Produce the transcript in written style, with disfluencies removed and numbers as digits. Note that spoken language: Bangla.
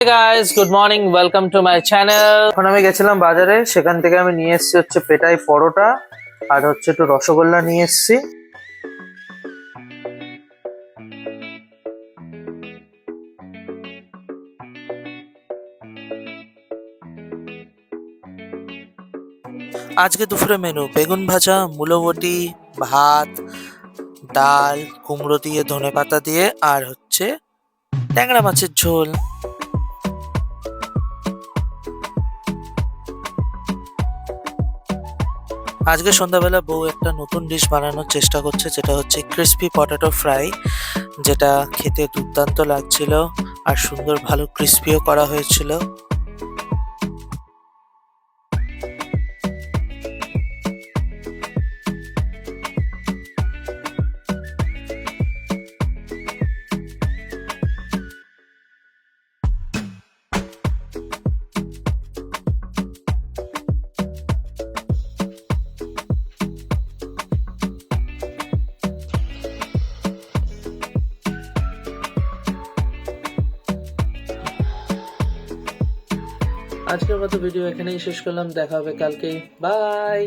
Hey guys, good morning. Welcome to my channel. এখন আমি গেছিলাম বাজারে, সেখান থেকে আমি নিয়ে এসেছি হচ্ছে পেটাই পরোটা আর হচ্ছে একটু রসগোল্লা নিয়ে এসেছি। আজকে দুপুরে মেনু বেগুন ভাজা, মূলো বটি, ভাত, ডাল, কুমড়ো দিয়ে, ধনেপাতা দিয়ে আর হচ্ছে ট্যাংরা মাছের ঝোল। আজকে সন্ধ্যাবেলা বউ একটা নতুন ডিশ বানানোর চেষ্টা করছে, যেটা হচ্ছে ক্রিস্পি পটেটো ফ্রাই, যেটা খেতে দুর্দান্ত লাগছিল আর সুন্দর ভালো ক্রিস্পিও করা হয়েছিল। আজকের মতো ভিডিও এখানেই শেষ করলাম, দেখা হবে কালকে, বাই।